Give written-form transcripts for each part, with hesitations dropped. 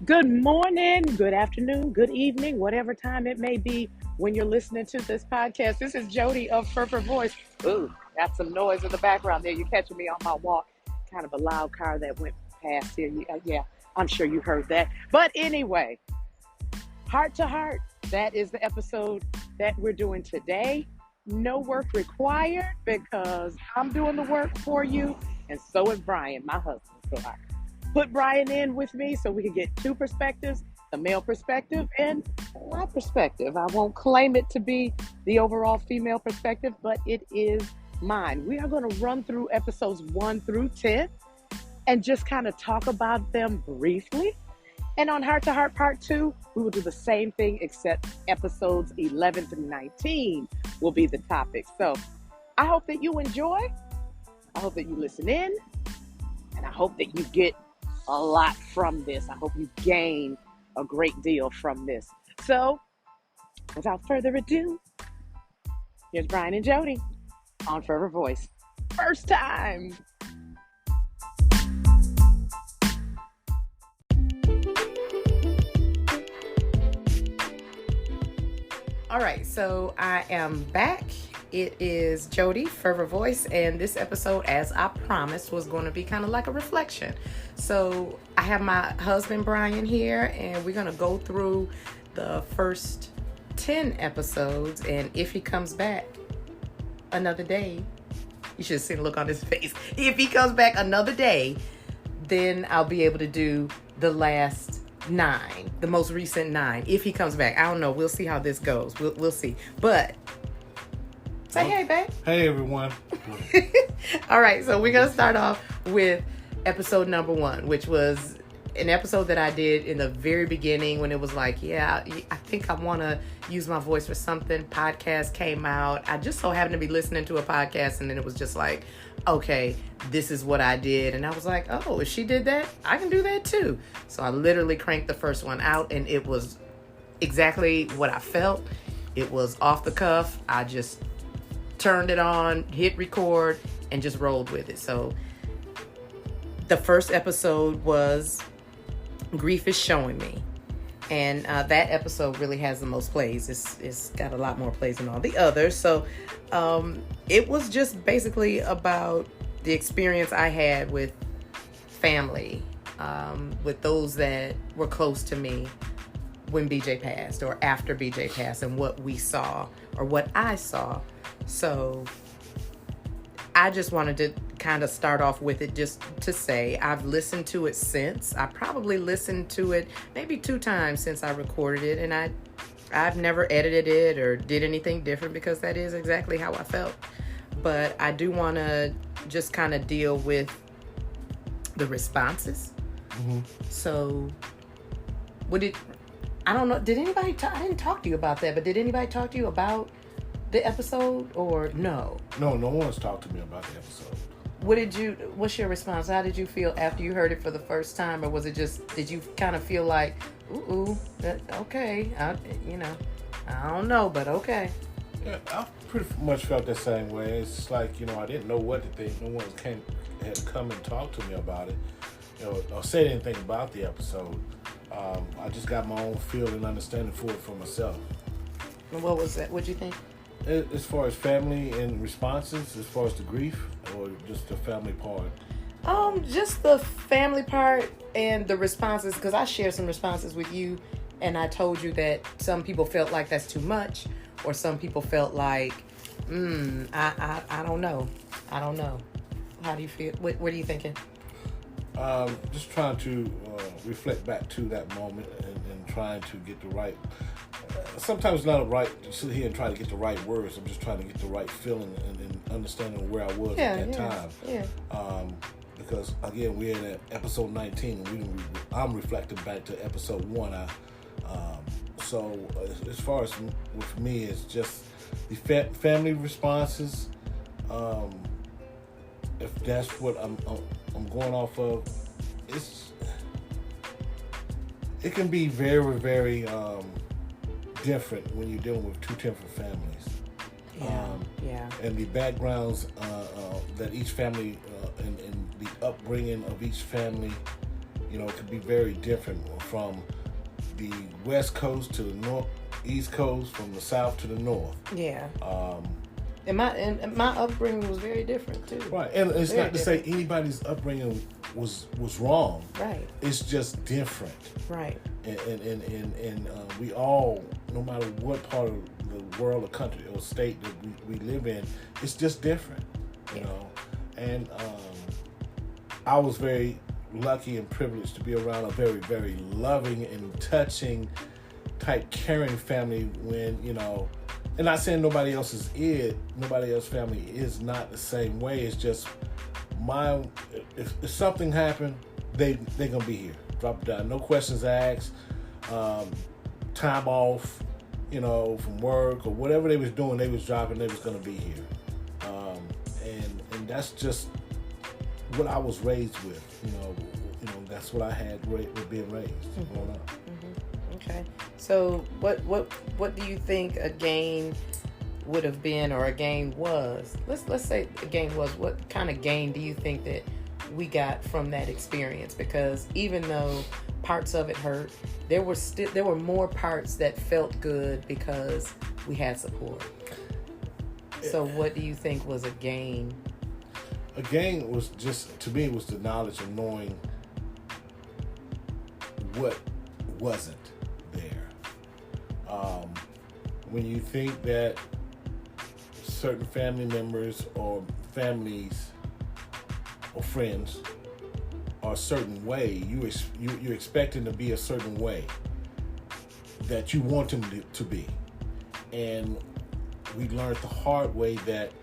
Good morning, good afternoon, good evening, whatever time it may be when you're listening to this podcast. This is Jody of FervorVoice. Ooh, got some noise in the background there. You're catching me on my walk. Kind of a loud car that went past here. Yeah, I'm sure you heard that. But anyway, Heart to Heart, that is the episode that we're doing today. No work required because I'm doing the work for you, and so is Bryan, my husband. So I put Bryan in with me so we can get two perspectives, the male perspective and my perspective. I won't claim it to be the overall female perspective, but it is mine. We are going to run through episodes 1 through 10 and just kind of talk about them briefly. And on Heart to Heart Part 2, we will do the same thing, except episodes 11 through 19 will be the topic. So I hope that you enjoy. I hope that you listen in. And I hope that you get a lot from this. I hope you gain a great deal from this. So without further ado, here's Bryan and Jody on FervorVoice. First time. All right, so I am back. It is Jody, FervorVoice, and this episode, as I promised, was going to be kind of like a reflection. So I have my husband, Bryan, here, and we're going to go through the first 10 episodes, and if he comes back another day, you should have seen the look on his face. If he comes back another day, then I'll be able to do the last 9, the most recent 9, if he comes back. I don't know. We'll see how this goes. We'll see. But say hey, babe. Hey, everyone. All right, so we're going to start off with episode number 1, which was an episode that I did in the very beginning when it was like, yeah, I think I want to use my voice for something. Podcast came out. I just so happened to be listening to a podcast, and then it was just like, okay, this is what I did. And I was like, oh, if she did that, I can do that too. So I literally cranked the first one out, and it was exactly what I felt. It was off the cuff. I just turned it on, hit record, and just rolled with it. So the first episode was Grief is Showing Me. And that episode really has the most plays. It's got a lot more plays than all the others. So it was just basically about the experience I had with family, with those that were close to me when BJ passed or after BJ passed, and what we saw or what I saw. So I just wanted to kind of start off with it just to say I've listened to it since. I probably listened to it maybe 2 times since I recorded it, and I've never edited it or did anything different because that is exactly how I felt. But I do want to just kind of deal with the responses. Mm-hmm. So I don't know, did anybody I didn't talk to you about that, but did anybody talk to you about the episode or no? No one's talked to me about the episode. What's your response? How did you feel after you heard it for the first time? Or was it just, did you kind of feel like, okay, I don't know, but okay. Yeah, I pretty much felt the same way. It's like, I didn't know what to think. No one had come and talked to me about it, or said anything about the episode. I just got my own feel and understanding for it for myself. And what was that? What'd you think? As far as family and responses, as far as the grief, or just the family part? Just the family part and the responses, because I shared some responses with you, and I told you that some people felt like that's too much, or some people felt like, I don't know. How do you feel? What are you thinking? Just trying to reflect back to that moment and trying to get the right. Sometimes it's not right to sit here and try to get the right words. I'm just trying to get the right feeling and understanding where I was at that time. Yeah. Because again, we're in episode 19, and I'm reflecting back to episode 1. So as far as with me, it's just the family responses. If that's what I'm going off of, it can be very, very different when you're dealing with 2 different families. And the backgrounds that each family and the upbringing of each family, it could be very different from the West Coast to the East Coast, from the South to the North. Yeah. And my upbringing was very different too. Right, and it's very not to say anybody's upbringing was wrong. Right. It's just different. Right. And we all, no matter what part of the world or country or state that we live in, it's just different. And I was very lucky and privileged to be around a very, very loving and touching type caring family when, and not saying nobody else's family is not the same way. It's just if something happened, they're going to be here. Drop it down. No questions asked. Time off, from work or whatever they was doing, they was dropping, they was going to be here. And that's just what I was raised with. That's what I had with being raised growing up. Okay. So what do you think a gain would have been, or a gain was? Let's say a gain was. What kind of gain do you think that we got from that experience? Because even though parts of it hurt, there were more parts that felt good because we had support. So what do you think was a gain? A gain was just, to me, was the knowledge of knowing what wasn't there. When you think that certain family members or families or friends are a certain way, you're expecting to be a certain way that you want them to be. And we learned the hard way that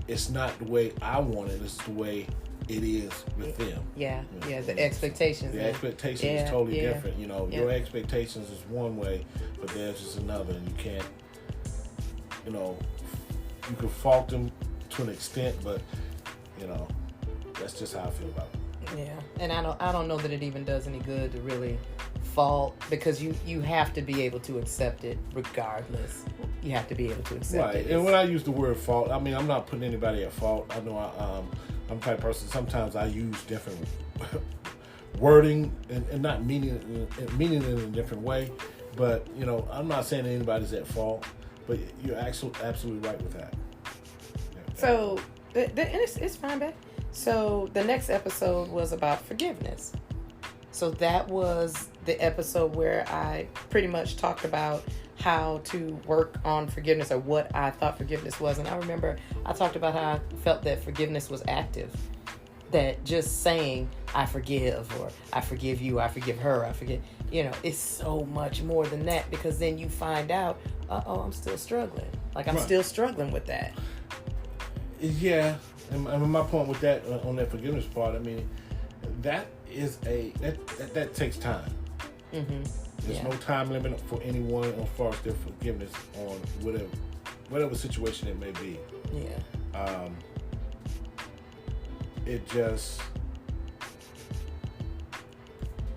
it's not the way I want it, it's the way it is with them. Yeah, the expectations. The expectation is totally different. Your expectations is one way, but theirs is another, and you can't, you can fault them to an extent, but, that's just how I feel about it. Yeah, and I don't know that it even does any good to really fault, because you have to be able to accept it regardless. You have to be able to accept it. Right, and when I use the word fault, I mean, I'm not putting anybody at fault. I know I'm the type of person, sometimes I use different wording and not meaning it in a different way, but, I'm not saying anybody's at fault, but you're absolutely right with that. Yeah. So, and it's fine, babe. So the next episode was about forgiveness. So that was the episode where I pretty much talked about how to work on forgiveness, or what I thought forgiveness was. And I remember I talked about how I felt that forgiveness was active. That just saying, I forgive, or I forgive you, I forgive her, I forgive, it's so much more than that, because then you find out, I'm still struggling. Like, I'm still struggling with that. Yeah. And my point with that, on that forgiveness part, I mean, that is that takes time. Mm-hmm. There's no time limit for anyone as far as their forgiveness on whatever situation it may be. Yeah. It just,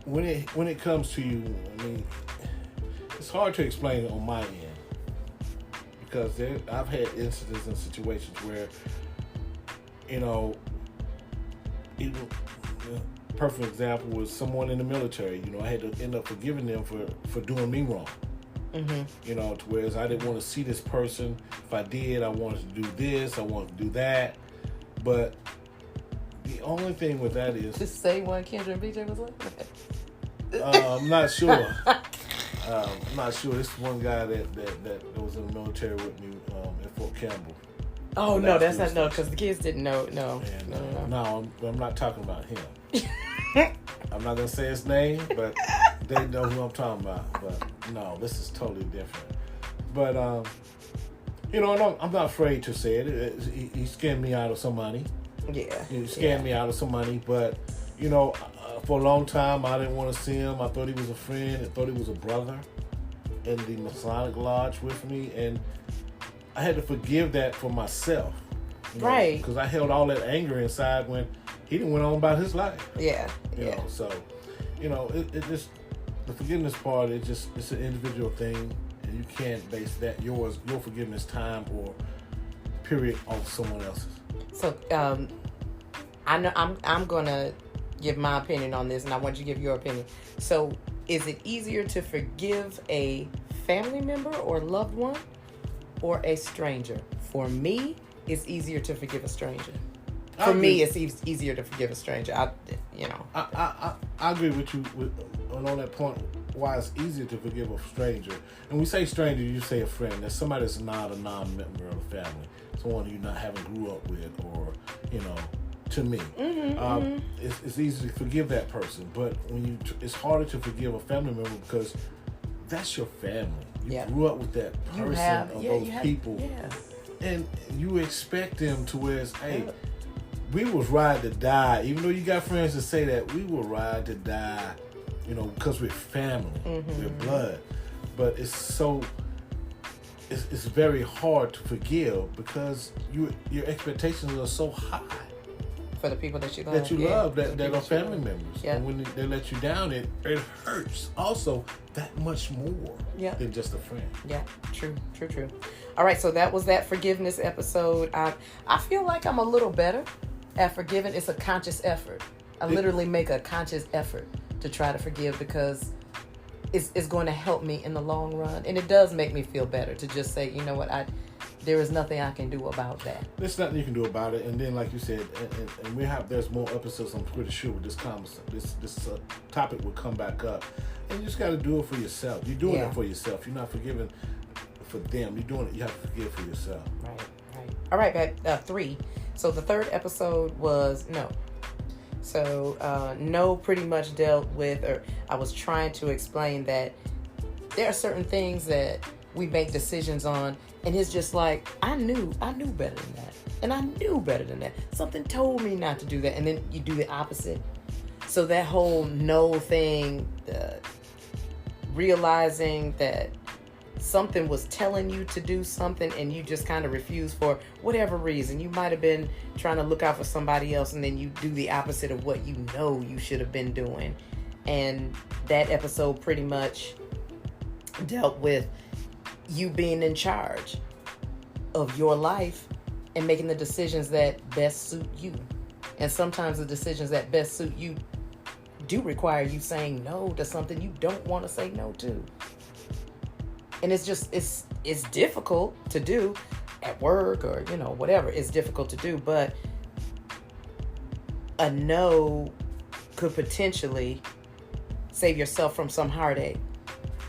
when it comes to you, I mean, it's hard to explain it on my end, because I've had incidents and situations where, perfect example was someone in the military. I had to end up forgiving them for doing me wrong. Mm-hmm. To whereas I didn't want to see this person. If I did, I wanted to do this, I wanted to do that. But the only thing with that is, just say one Kendra and BJ was like. I'm not sure. I'm not sure. This is one guy that was in the military with me at Fort Campbell. Oh, no, that's not, no, because the kids didn't know. No, No, I'm not talking about him. I'm not going to say his name, but they know who I'm talking about. But no, this is totally different. But, I'm not afraid to say it. He scammed me out of some money. Yeah. He scammed me out of some money. But, for a long time, I didn't want to see him. I thought he was a friend. I thought he was a brother in the Masonic Lodge with me. And I had to forgive that for myself. Right. Because I held all that anger inside when he didn't went on about his life. Yeah. So, it just, the forgiveness part, it's an individual thing, and you can't base that your forgiveness time or period on someone else's. So, I know I'm gonna give my opinion on this, and I want you to give your opinion. So, is it easier to forgive a family member or loved one or a stranger? For me, it's easier to forgive a stranger. For me, it's easier to forgive a stranger. I agree with you on that point. Why it's easier to forgive a stranger. And when we say stranger, you say a friend. That's somebody that's not a non-member of the family. Someone you not haven't grew up with, or to me, it's easy to forgive that person. But when it's harder to forgive a family member because that's your family. You grew up with that person those people, and you expect them to where it's, hey, we was ride to die. Even though you got friends that say that, we will ride to die. Because we're family, we're blood. But it's very hard to forgive because your expectations are so high. For the people that you love. That are family members. Yeah. And when they let you down, it hurts also that much more than just a friend. Yeah, true. All right, so that was that forgiveness episode. I feel like I'm a little better at forgiving. It's a conscious effort. I literally make a conscious effort to try to forgive because it's going to help me in the long run. And it does make me feel better to just say, you know what, there is nothing I can do about that. There's nothing you can do about it. And then, like you said, and there's more episodes, I'm pretty sure, with this topic will come back up. And you just got to do it for yourself. You're doing it for yourself. You're not forgiving for them. You're doing it. You have to forgive for yourself. Right. All right, back 3. So the third episode was no. So no pretty much dealt with, or I was trying to explain that there are certain things that we make decisions on, and it's just like, I knew better than that. And I knew better than that. Something told me not to do that. And then you do the opposite. So that whole no thing, realizing that something was telling you to do something and you just kind of refused for whatever reason. You might have been trying to look out for somebody else, and then you do the opposite of what you know you should have been doing. And that episode pretty much dealt with you being in charge of your life and making the decisions that best suit you. And sometimes the decisions that best suit you do require you saying no to something you don't want to say no to. And it's difficult to do at work or, whatever. It's difficult to do, but a no could potentially save yourself from some heartache,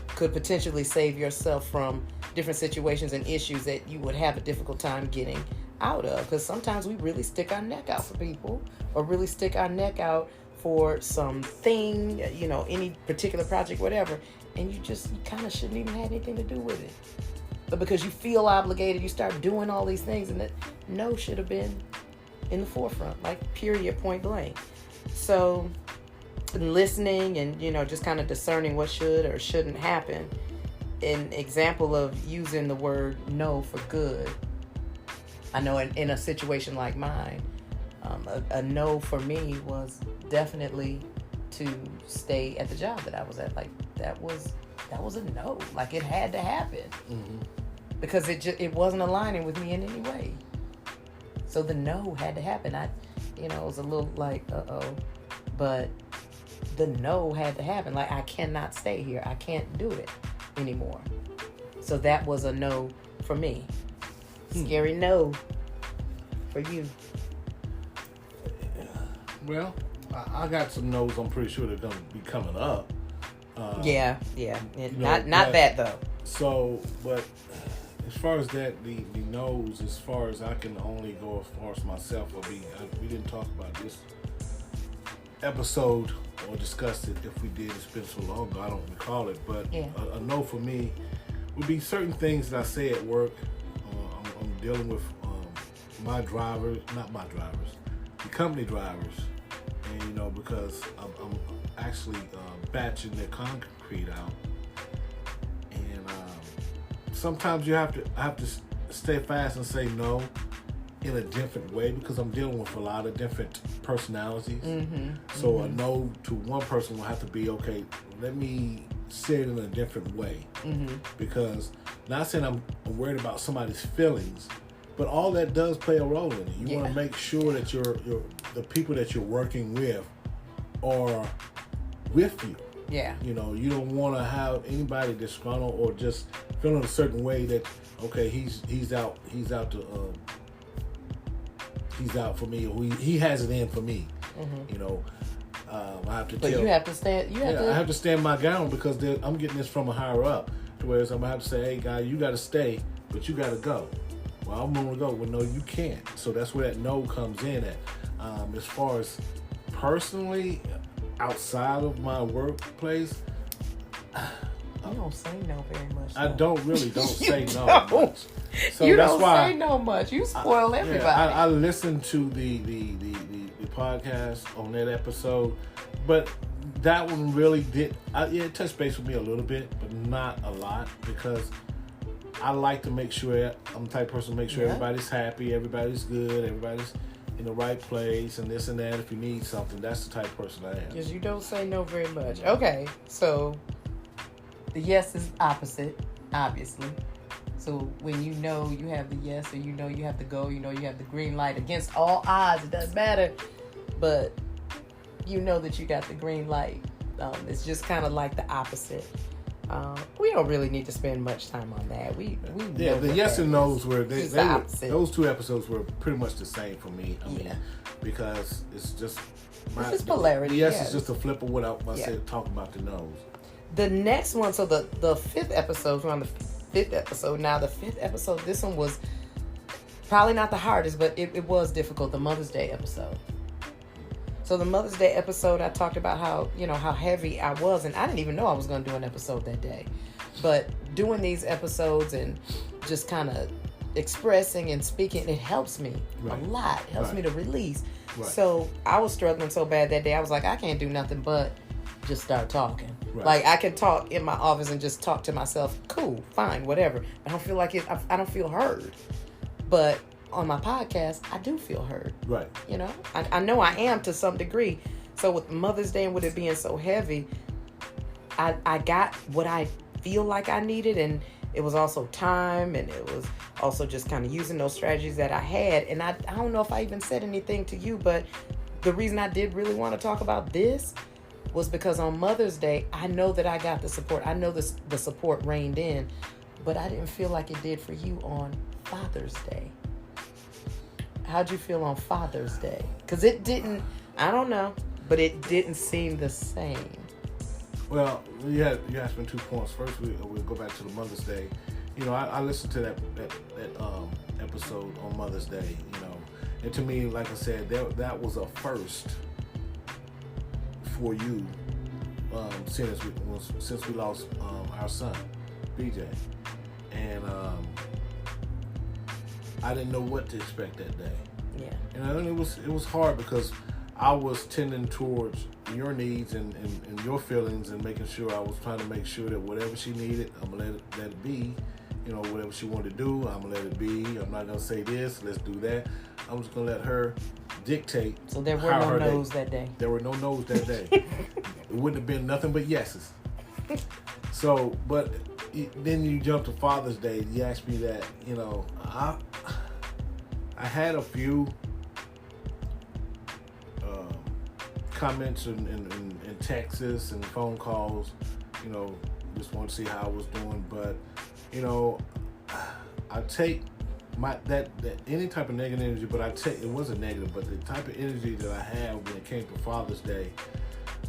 could potentially save yourself from different situations and issues that you would have a difficult time getting out of. Because sometimes we really stick our neck out for people, or really stick our neck out for something, any particular project, whatever. And you kind of shouldn't even have anything to do with it. But because you feel obligated, you start doing all these things, and that no should have been in the forefront, like period, point blank. So listening and, just kind of discerning what should or shouldn't happen. An example of using the word no for good. I know in a situation like mine, a no for me was definitely to stay at the job that I was at. Like that was a no. Like it had to happen because it wasn't aligning with me in any way. So the no had to happen. It was a little like but the no had to happen. Like I cannot stay here. I can't do it anymore. So that was a no for me. Scary no for you. Well, I got some no's. I'm pretty sure they're going to be coming up. Yeah. Not that though. So, but as far as that, the no's, as far as I can only go as far as myself, we didn't talk about this episode or discuss it. If we did, it's been so long ago, I don't recall it. But a no for me would be certain things that I say at work. I'm dealing with my drivers, not my drivers, the company drivers. And, because I'm actually batching their concrete out. And sometimes I have to stay fast and say no in a different way because I'm dealing with a lot of different personalities. So a no to one person will have to be, okay, let me say it in a different way. Because not saying I'm worried about somebody's feelings, but all that does play a role in it. You want to make sure that the people that you're working with are with you. Yeah. You know, you don't want to have anybody disgruntled or just feeling a certain way that, okay, he's out for me, or he has it in for me. Mm-hmm. You know, I have to but tell. You have to stand. I have to stand my ground because I'm getting this from a higher up. Whereas I'm gonna have to say, hey, guy, you got to stay, but you got to go. Well, I'm gonna go. Well, no, you can't. So that's where that no comes in at. As far as personally, outside of my workplace, you don't say no very much. I don't say no don't. much. So you that's don't why say no much. You spoil everybody. I listened to the podcast on that episode, but that one really did. It touched base with me a little bit, but not a lot, because I like to make sure I'm the type of person to make sure everybody's happy, everybody's good, everybody's in the right place, and this and that. If you need something, that's the type of person I am. Because you don't say no very much. Okay, so the yes is opposite, obviously. So when you know you have the yes, or you know you have to go, you know you have the green light against all odds, it doesn't matter. But you know that you got the green light. It's just kind of like the opposite. We don't really need to spend much time on that. We know the yes and no's were those two episodes were pretty much the same for me. I mean, because it's just polarity. The yes is just a flip of what I said talking about the no's. The next one, so the fifth episode, we're on the fifth episode now. The fifth episode, this one was probably not the hardest, but it was difficult. The Mother's Day episode. So the Mother's Day episode, I talked about how heavy I was, and I didn't even know I was going to do an episode that day. But doing these episodes and just kind of expressing and speaking, it helps me a lot. It helps me to release. Right. So I was struggling so bad that day. I was like, I can't do nothing but just start talking. Right. Like, I can talk in my office and just talk to myself. Cool, fine, whatever. I don't feel like it. I don't feel heard. But on my podcast, I do feel heard. Right. You know, I know I am to some degree. So with Mother's Day and with it being so heavy, I got what I feel like I needed, and it was also time, and it was also just kind of using those strategies that I had. And I don't know if I even said anything to you, but the reason I did really want to talk about this was because on Mother's Day, I know that I got the support. I know the support reigned in, but I didn't feel like it did for you on Father's Day. How'd you feel on Father's Day? Because it didn't, I don't know, but it didn't seem the same. Well, you asked me 2 points. First, we'll go back to the Mother's Day. You know, I listened to that episode on Mother's Day, you know. And to me, like I said, that was a first for you since we lost our son, BJ. And I didn't know what to expect that day. Yeah. And I think it was hard because I was tending towards your needs and your feelings, and making sure I was trying to make sure that whatever she needed, I'm gonna let it be. You know, whatever she wanted to do, I'm gonna let it be. I'm not gonna say this, let's do that. I'm just gonna let her dictate. So there were no no's that day. There were no no's that day. It wouldn't have been nothing but yeses. So, but then you jump to Father's Day. You asked me that. You know, I had a few comments in Texas and phone calls. You know, just want to see how I was doing. But you know, I take that any type of negative energy, but it wasn't negative, but the type of energy that I had when it came to Father's Day,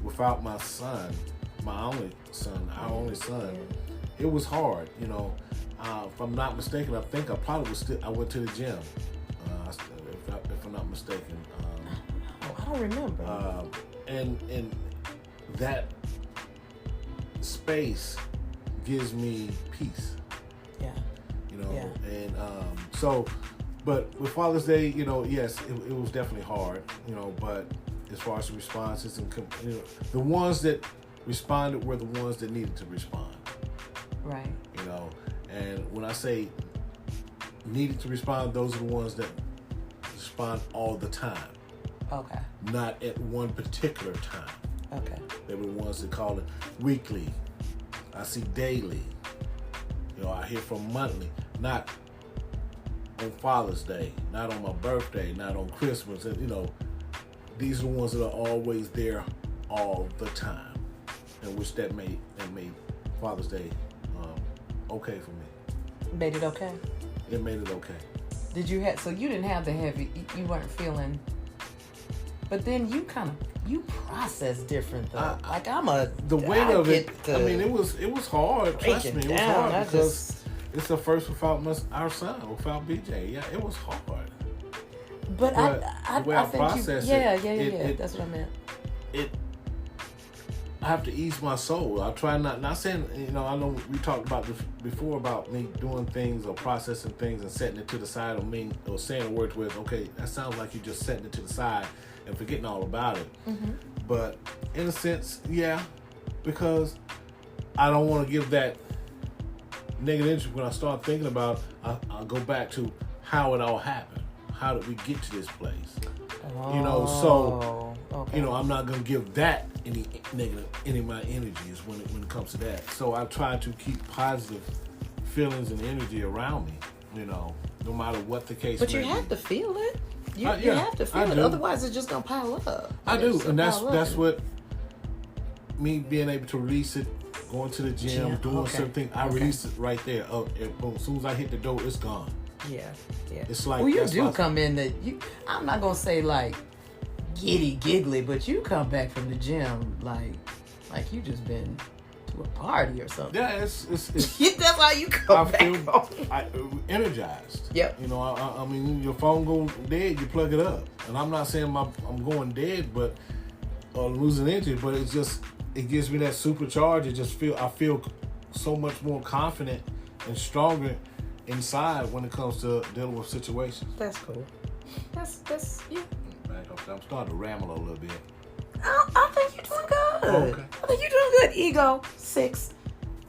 without my son, our only son, it was hard. You know, if I'm not mistaken, I think I probably I went to the gym. If I'm not mistaken. I don't remember. And that space gives me peace. Yeah. You know, and so, but with Father's Day, you know, yes, it was definitely hard, you know, but as far as the responses and, you know, the ones that responded were the ones that needed to respond. Right. You know, and when I say needed to respond, those are the ones that respond all the time. Okay. Not at one particular time. Okay. They were the ones that call it weekly. I see daily. You know, I hear from monthly. Not on Father's Day, not on my birthday, not on Christmas. And, you know, these are the ones that are always there all the time, and which that made Father's Day okay for me. Made it okay? It made it okay. Did you have, so you didn't have the heavy, you weren't feeling, but then you process different though. The weight of it, I mean, it was hard. Trust me, it was hard because it's the first without our son, without BJ. Yeah, it was hard. But the way I think process yeah, that's what I meant. I have to ease my soul. I try not saying, I know we talked about this before about me doing things or processing things and setting it to the side or saying a word with, okay, that sounds like you just setting it to the side and forgetting all about it. Mm-hmm. But in a sense, yeah, because I don't want to give that negative energy. When I start thinking about it, I'll go back to how it all happened. How did we get to this place? Okay. I'm not going to give that any of my energies when it comes to that. So I try to keep positive feelings and energy around me, no matter what the case may be. But you have to feel it. You have to feel it. Otherwise, it's just going to pile up. I do. And that's what me being able to release it, going to the gym, doing something, I release it right there. Oh, boom. As soon as I hit the door, it's gone. Yeah. It's like, well, you do come in I'm not going to say like giddy giggly, but you come back from the gym like you just been to a party or something. Yeah, it's that's how you come back home. Energized. Yep. I mean, your phone goes dead, you plug it up. And I'm not saying I'm going dead, but losing energy, but it gives me that supercharge. I feel so much more confident and stronger inside when it comes to dealing with situations. That's cool. That's yeah. I'm starting to ramble a little bit. I think you're doing good. Oh, okay. I think you're doing good. Ego 6,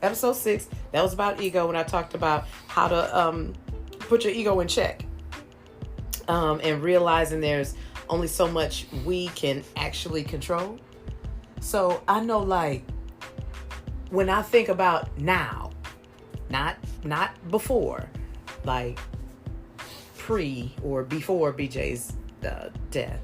episode 6. That was about ego when I talked about how to put your ego in check, and realizing there's only so much we can actually control. So I know, like, when I think about now, not before, like pre or before BJ's death,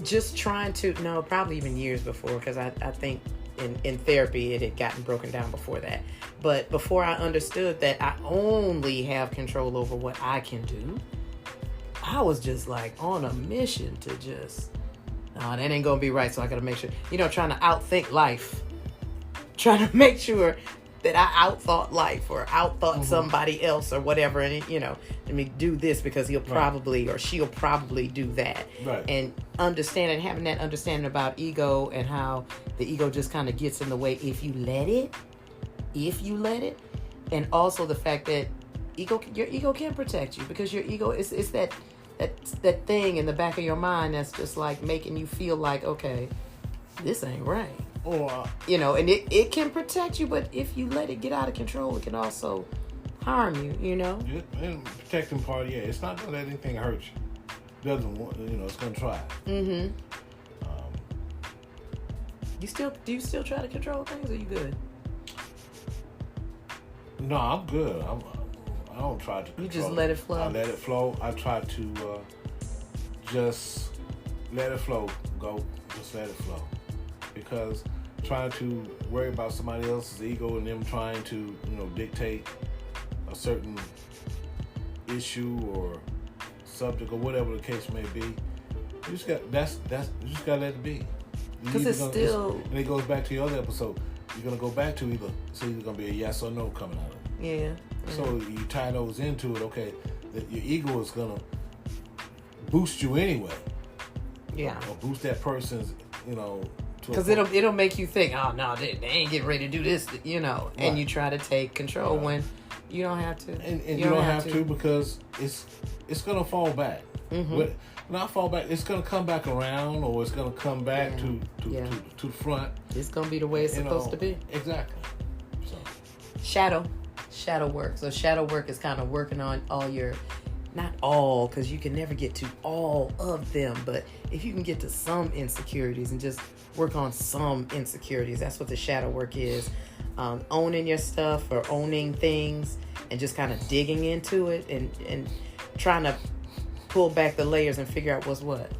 just trying to, no, probably even years before, because I think in therapy it had gotten broken down before that. But before I understood that I only have control over what I can do, I was just like on a mission to just, no, that ain't gonna be right, so I gotta make sure, trying to outthink life, trying to make sure that I outthought life or outthought somebody else or whatever, and let me do this because he'll probably or she'll probably do that. Right. And having that understanding about ego and how the ego just kind of gets in the way if you let it, and also the fact that your ego can protect you, because your ego is that thing in the back of your mind that's just like making you feel like, okay, this ain't right. Or and it can protect you, but if you let it get out of control, it can also harm you. Yeah, and protecting part, it's not gonna let anything hurt you. It doesn't want, it's gonna try. Mm-hmm. Do you still try to control things? Or are you good? No, I'm good. I don't try to control. You just let it flow. I let it flow. I try to just let it flow. Just let it flow. Because trying to worry about somebody else's ego and them trying to, dictate a certain issue or subject or whatever the case may be, you just gotta let it be. Because it's still, and it goes back to your other episode. You're gonna go back to either gonna be a yes or no coming out of it. Yeah. Mm-hmm. So you tie those into it. Okay, that your ego is gonna boost you anyway. Yeah. Or boost that person's, because it'll make you think, oh no, they ain't getting ready to do this, and you try to take control when you don't have to. And you don't have to, because it's gonna fall back. Mm-hmm. But not fall back. It's gonna come back around, or it's gonna come back to the front. It's gonna be the way it's supposed to be. Exactly. So shadow work. So shadow work is kind of working on all your, not all, because you can never get to all of them, but if you can get to some insecurities and just work on some insecurities, that's what the shadow work is. Owning your stuff or owning things and just kind of digging into it and trying to pull back the layers and figure out what's what.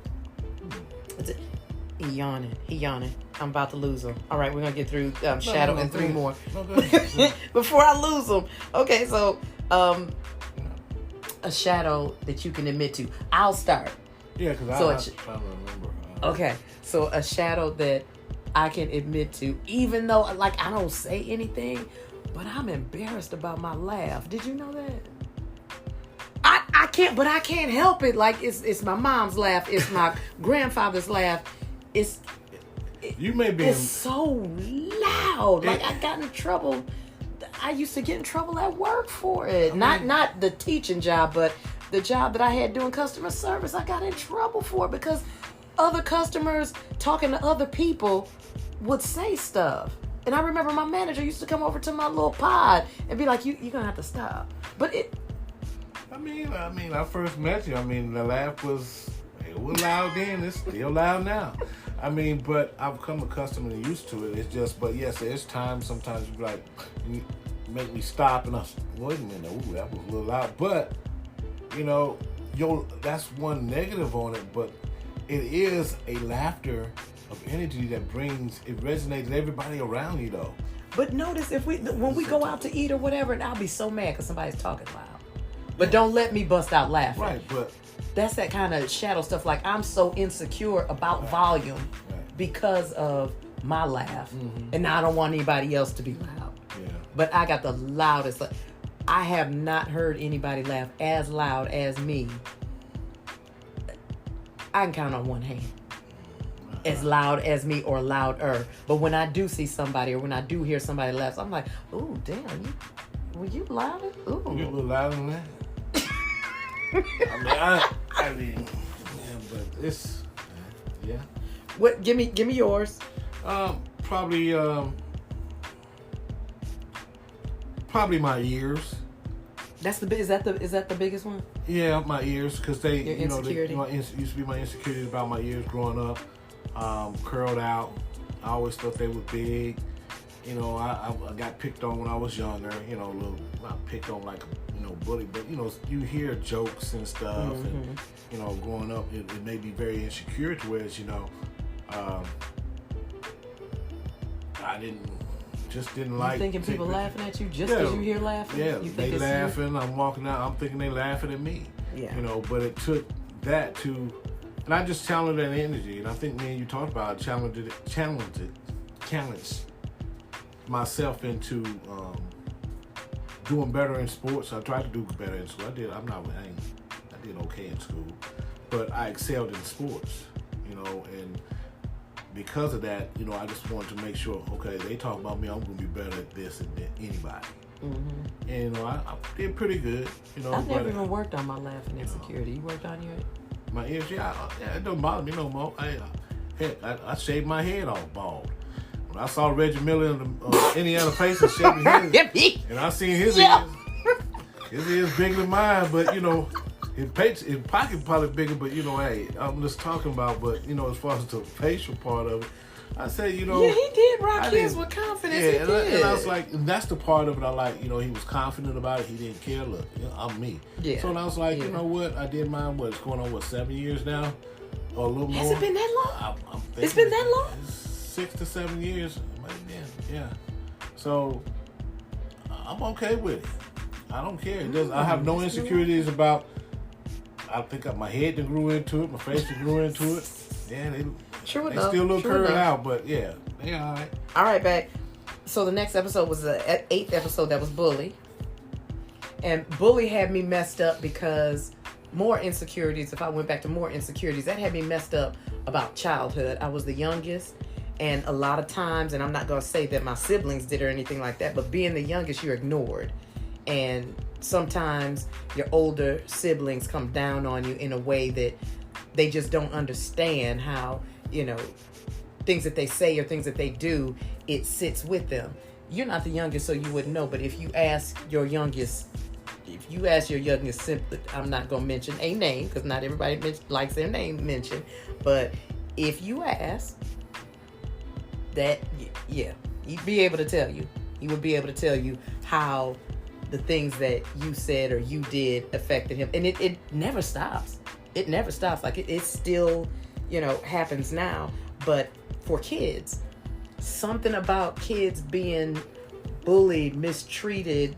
He yawning. I'm about to lose him. All right, we're going to get through Shadow and 3 more. No, go ahead. Before I lose him. Okay, so a shadow that you can admit to. I'll start. Yeah, because So I'm trying to remember. Okay, so a shadow that I can admit to, even though like I don't say anything, but I'm embarrassed about my laugh. Did you know that? I can't help it. Like it's my mom's laugh, it's my grandfather's laugh. You may be. It's so loud. Like I got in trouble. I used to get in trouble at work for it. Not the teaching job, but the job that I had doing customer service. I got in trouble for it because other customers talking to other people would say stuff. And I remember my manager used to come over to my little pod and be like, you're going to have to stop. But I mean, I first met you. I mean, the laugh was loud then. It's still loud now. I mean, but I've come accustomed and used to it. It's just, but yes, there's times sometimes you be like, you make me stop and I wait a minute, ooh, that was a little loud. But, you know, that's one negative on it, but it is a laughter of energy that it resonates with everybody around you though. But notice when we go out to eat or whatever, and I'll be so mad because somebody's talking loud. But don't let me bust out laughing. Right, but that's that kind of shadow stuff. Like I'm so insecure about volume because of my laugh, and I don't want anybody else to be loud. Yeah. But I got the loudest. I have not heard anybody laugh as loud as me. I can count on one hand. As loud as me or louder. But when I do see somebody or when I do hear somebody laugh, I'm like, ooh, damn, were you loud? Ooh. You're a little louder than that. I mean, yeah, but it's, yeah. What? Give me yours. Probably my ears. Is that the biggest one? Yeah, my ears, because they, your insecurity. Used to be my insecurity about my ears growing up. Curled out. I always thought they were big. You know, I got picked on when I was younger. You know, not picked on like bully, but you hear jokes and stuff, and growing up, it made me very insecure to where I didn't like. You thinking people laughing at you just because you hear laughing? Yeah, you they laughing. I'm walking out. I'm thinking they laughing at me. Yeah. But it took that to, and I just challenged that energy, and I think me and you talked about challenged myself into doing better in sports. I tried to do better in school. I did okay in school, but I excelled in sports. And because of that, I just wanted to make sure, okay, they talk about me, I'm going to be better at this than anybody. Mm-hmm. And, I did pretty good, I've never even worked on my laughing insecurity. You worked on yours? My ears, yeah, it don't bother me no more. I shaved my head off bald. When I saw Reggie Miller in the Indiana Pacers shaving his, and I seen his ears bigger than mine, but, his pocket probably bigger, but hey, I'm just talking about. But as far as the facial part of it, I say yeah, he did rock his with confidence. Yeah, and I was like, and that's the part of it I like. He was confident about it. He didn't care. Look, I'm me. Yeah. So I was like, you know what? I did mine. It's going on 7 years now, or a little more. Has it been that long? I'm it's been that long. 6 to 7 years, yeah. So I'm okay with it. I don't care. I have no insecurities about. I think my head that grew into it, my face that grew into it. Yeah, they still look curved out, but yeah, they all right. All right, back. So the next episode was the 8th episode. That was Bully, and Bully had me messed up because more insecurities. If I went back to more insecurities, that had me messed up about childhood. I was the youngest, and a lot of times, and I'm not going to say that my siblings did or anything like that, but being the youngest, you're ignored, and sometimes your older siblings come down on you in a way that they just don't understand how, things that they say or things that they do, it sits with them. You're not the youngest, so you wouldn't know, but if you ask your youngest sibling, I'm not going to mention a name because not everybody likes their name mentioned, but if you ask that, yeah, he'd be able to tell you. He would be able to tell you how the things that you said or you did affected him. And it never stops. It never stops. Like it still, happens now. But for kids, something about kids being bullied, mistreated,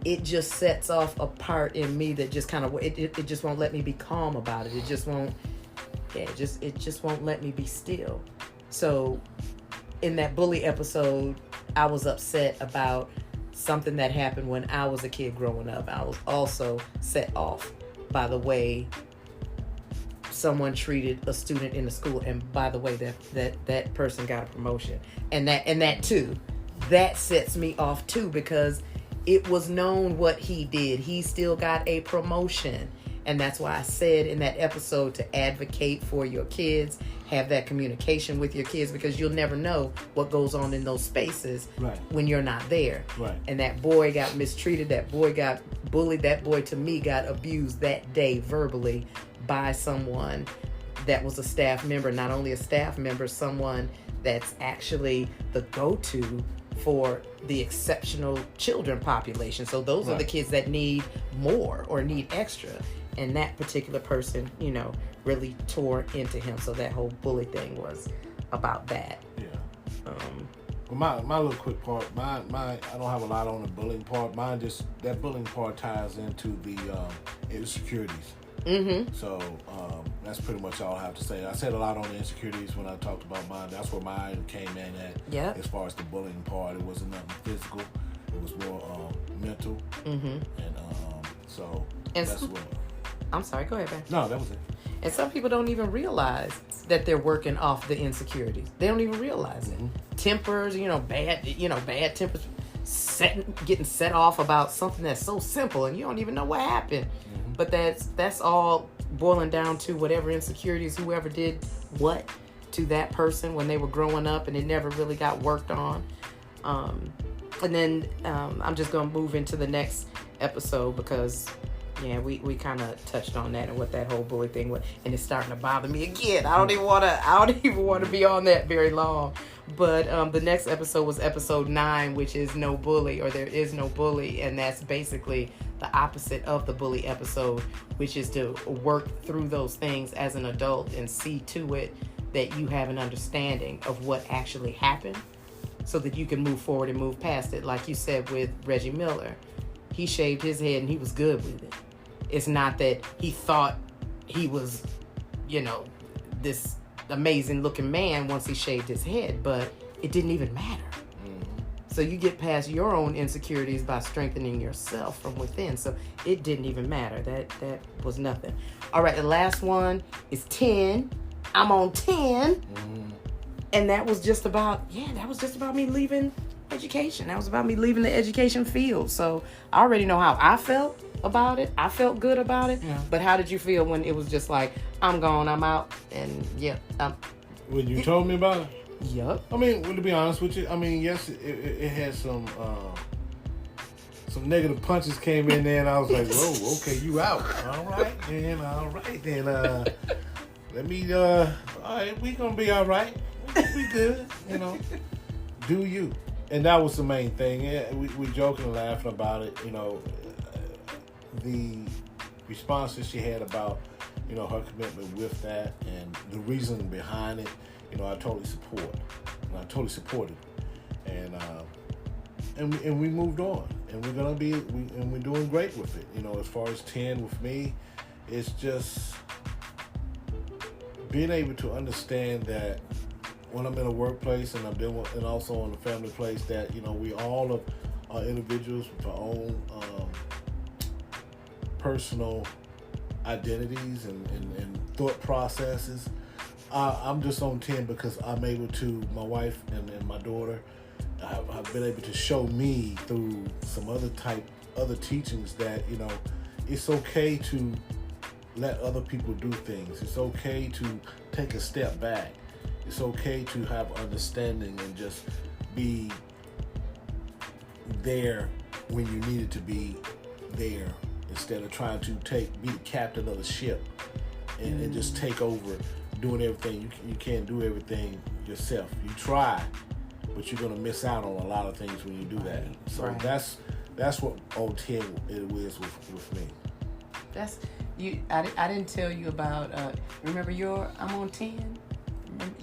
it just sets off a part in me that just kind of it just won't let me be calm about it. It just won't. Yeah, it just won't let me be still. So, in that bully episode, I was upset about something that happened when I was a kid growing up. I was also set off by the way someone treated a student in the school, and by the way that person got a promotion, and that too, that sets me off too, because it was known what he did. He still got a promotion. And that's why I said in that episode to advocate for your kids, have that communication with your kids, because you'll never know what goes on in those spaces when you're not there. Right. And that boy got mistreated. That boy got bullied. That boy, to me, got abused that day verbally by someone that was a staff member. Not only a staff member, someone that's actually the go-to for the exceptional children population. So those are the kids that need more or need extra. And that particular person, really tore into him. So that whole bully thing was about that. Yeah. Well, my little quick part, I don't have a lot on the bullying part. That bullying part ties into the insecurities. Mm-hmm. So that's pretty much all I have to say. I said a lot on the insecurities when I talked about mine. That's where mine came in at. Yeah. As far as the bullying part, it wasn't nothing physical. It was more mental. Mm-hmm. And so and that's what. I'm sorry. Go ahead, man. No, that was it. And some people don't even realize that they're working off the insecurities. They don't even realize it. Tempers, bad tempers, getting set off about something that's so simple, and you don't even know what happened. Mm-hmm. But that's all boiling down to whatever insecurities whoever did what to that person when they were growing up, and it never really got worked on. And then I'm just gonna move into the next episode because. Yeah, we kind of touched on that and what that whole bully thing was, and it's starting to bother me again. I don't even want to be on that very long. But the next episode was episode 9, which is no bully, or there is no bully, and that's basically the opposite of the bully episode, which is to work through those things as an adult and see to it that you have an understanding of what actually happened, so that you can move forward and move past it. Like you said with Reggie Miller, he shaved his head and he was good with it. It's not that he thought he was, this amazing looking man once he shaved his head, but it didn't even matter. Mm-hmm. So you get past your own insecurities by strengthening yourself from within. So it didn't even matter. That was nothing. All right, the last one is 10. I'm on 10. Mm-hmm. And that was just about me leaving education. That was about me leaving the education field. So I already know how I felt about it. I felt good about it. Yeah. But how did you feel when it was just like, I'm gone, I'm out, and when you told me about it? Yep. I mean, to be honest with you, yes, it had some negative punches came in there, and I was like, whoa, okay, you out. All right, then. Let me, all right, we gonna be all right. We good, do you. And that was the main thing. Yeah, we joking and laughing about it, the responses she had about, her commitment with that and the reason behind it, I totally support. And I totally supported. And we moved on. And we're gonna be, and we're doing great with it. As far as 10 with me, it's just being able to understand that when I'm in a workplace and and also in a family place, that we all are individuals with our own personal identities and thought processes. I'm just on 10 because I'm able to, my wife and my daughter have been able to show me through some other teachings that it's okay to let other people do things. It's okay to take a step back. It's okay to have understanding and just be there when you needed to be there, instead of trying to be the captain of the ship and just take over doing everything. You can't do everything yourself. You try, but you're going to miss out on a lot of things when you do that. So right. That's what on 10 it is with me. That's you. I didn't tell you about. Remember I'm on 10.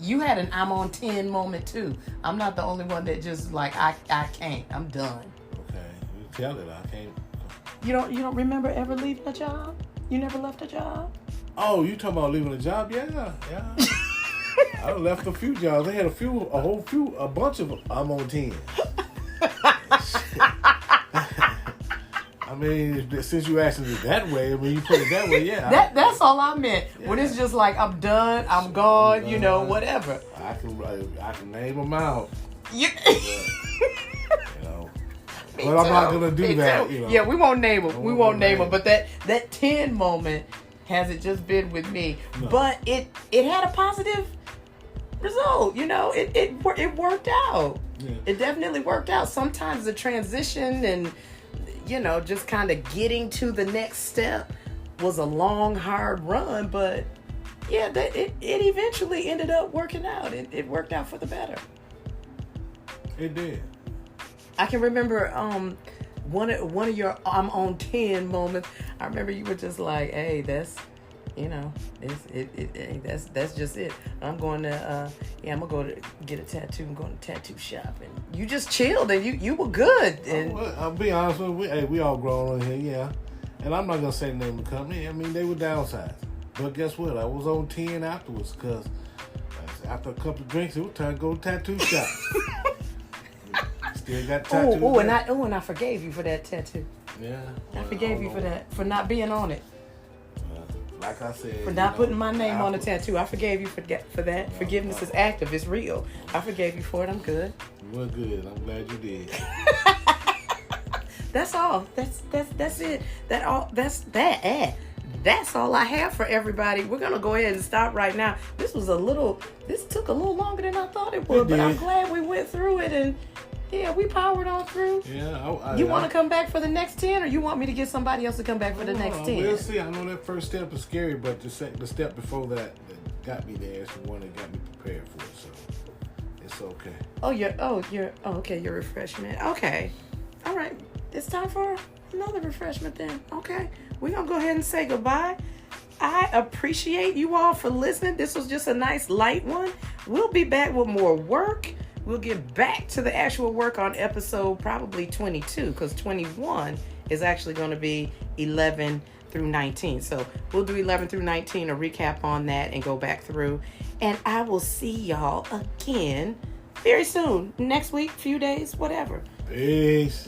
You had an I'm on 10 moment too. I'm not the only one that just like I can't. I'm done. Okay, you tell it. I can't. You don't remember ever leaving a job? You never left a job? Oh, you talking about leaving a job? Yeah. I left a few jobs. They had a bunch of them. I'm on 10. I mean, since you asked it that way, when you put it that way, yeah. That's all I meant. Yeah. When it's just like I'm done, I'm gone, whatever. I can name them out. Yeah. But I'm not gonna do that. Yeah, we won't name them. We won't name them. But that 10 moment hasn't just been with me, no. But it had a positive result. It worked out. Yeah. It definitely worked out. Sometimes the transition and just kind of getting to the next step was a long, hard run, but yeah, it eventually ended up working out. It worked out for the better. It did. I can remember one of your I'm on 10 moments. I remember you were just like, hey, that's that's just it. I'm going to I'm gonna go to get a tattoo. I'm going to tattoo shop, and you just chilled and you were good. And I'll be honest with you, we all grown on here, yeah. And I'm not gonna say the name of the company. I mean, they were downsized, but guess what? I was on 10 afterwards because after a couple of drinks, it was time to go to tattoo shop. Still got tattoo. And I forgave you for that tattoo. Yeah, I forgave you for that, for not being on it. Like I said, for not putting my name on the tattoo. I forgave you for that. Forgiveness is active. It's real. I forgave you for it. I'm good. You were good. I'm glad you did. That's all. That's it. That's all I have for everybody. We're gonna go ahead and stop right now. This took a little longer than I thought it would, but I'm glad we went through it and yeah, we powered on through. Yeah. You want to come back for the next 10, or you want me to get somebody else to come back for the next 10? We'll see. I know that first step is scary, but the step before that got me there is the one that got me prepared for it. So it's okay. Your refreshment. Okay. All right. It's time for another refreshment then. Okay. We're going to go ahead and say goodbye. I appreciate you all for listening. This was just a nice light one. We'll be back with more work. We'll get back to the actual work on episode probably 22, because 21 is actually going to be 11 through 19. So we'll do 11 through 19, a recap on that, and go back through. And I will see y'all again very soon. Next week, few days, whatever. Peace.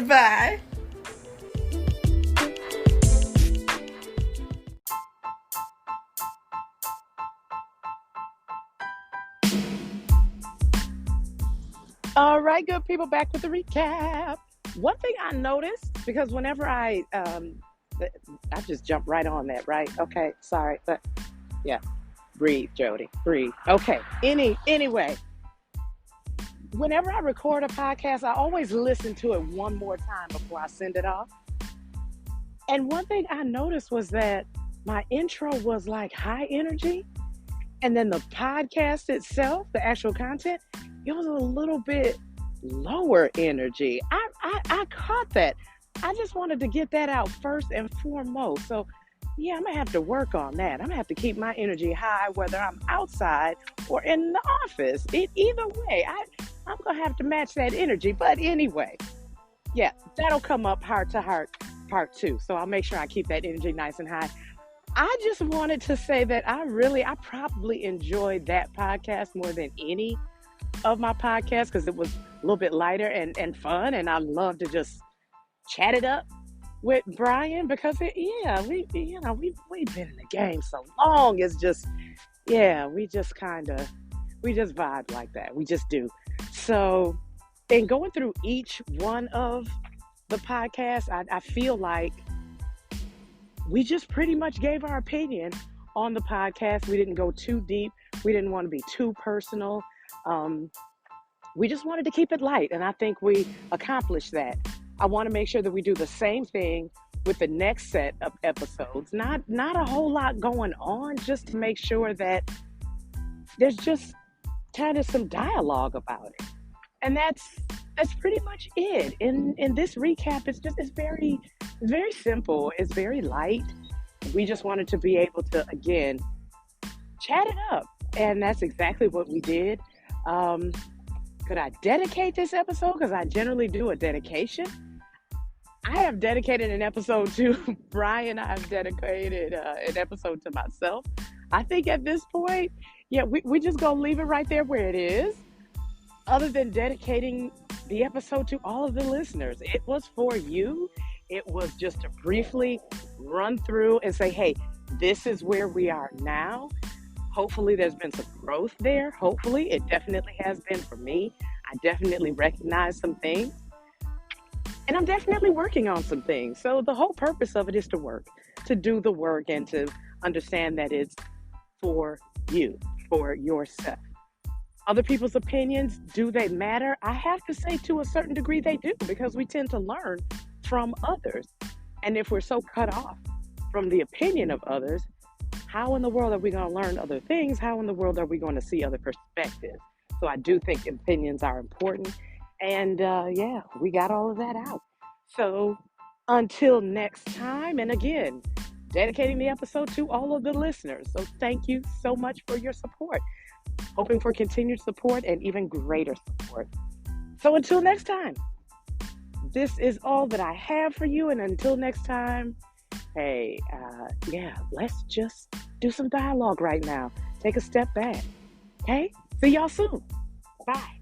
Bye. All right, good people, back with the recap. One thing I noticed, because whenever I just jumped right on that, right? Okay, sorry, but yeah, breathe, Jody, breathe. Okay, anyway, whenever I record a podcast, I always listen to it one more time before I send it off. And one thing I noticed was that my intro was like high energy, and then the podcast itself, the actual content, it was a little bit lower energy. I caught that. I just wanted to get that out first and foremost. So yeah, I'm gonna have to work on that. I'm gonna have to keep my energy high, whether I'm outside or in the office. Either way, I'm gonna have to match that energy. But anyway, yeah, that'll come up Heart to Heart part 2. So I'll make sure I keep that energy nice and high. I just wanted to say that I probably enjoyed that podcast more than any of my podcasts, because it was a little bit lighter and fun, and I love to just chat it up with Bryan, because we've been in the game so long. It's just, we just vibe like that. We just do. So in going through each one of the podcasts, I feel like we just pretty much gave our opinion on the podcast. We didn't go too deep. We didn't want to be too personal. We just wanted to keep it light, and I think we accomplished that. I want to make sure that we do the same thing with the next set of episodes. Not a whole lot going on, just to make sure that there's just kind of some dialogue about it. And that's pretty much it. In this recap, it's very simple. It's very light. We just wanted to be able to, again, chat it up. And that's exactly what we did. Could I dedicate this episode? Because I generally do a dedication. I have dedicated an episode to Bryan. I've dedicated an episode to myself. I think at this point, yeah, we just gonna leave it right there where it is. Other than dedicating the episode to all of the listeners, it was for you. It was just to briefly run through and say, hey, this is where we are now. Hopefully there's been some growth there. Hopefully it definitely has been for me. I definitely recognize some things. And I'm definitely working on some things. So the whole purpose of it is to work, to do the work and to understand that it's for you, for yourself. Other people's opinions, do they matter? I have to say to a certain degree they do, because we tend to learn from others. And if we're so cut off from the opinion of others, how in the world are we going to learn other things? How in the world are we going to see other perspectives? So I do think opinions are important. And yeah, we got all of that out. So until next time, and again, dedicating the episode to all of the listeners. So thank you so much for your support. Hoping for continued support and even greater support. So until next time, this is all that I have for you. And until next time, hey, yeah, let's just do some dialogue right now. Take a step back. Okay? See y'all soon. Bye.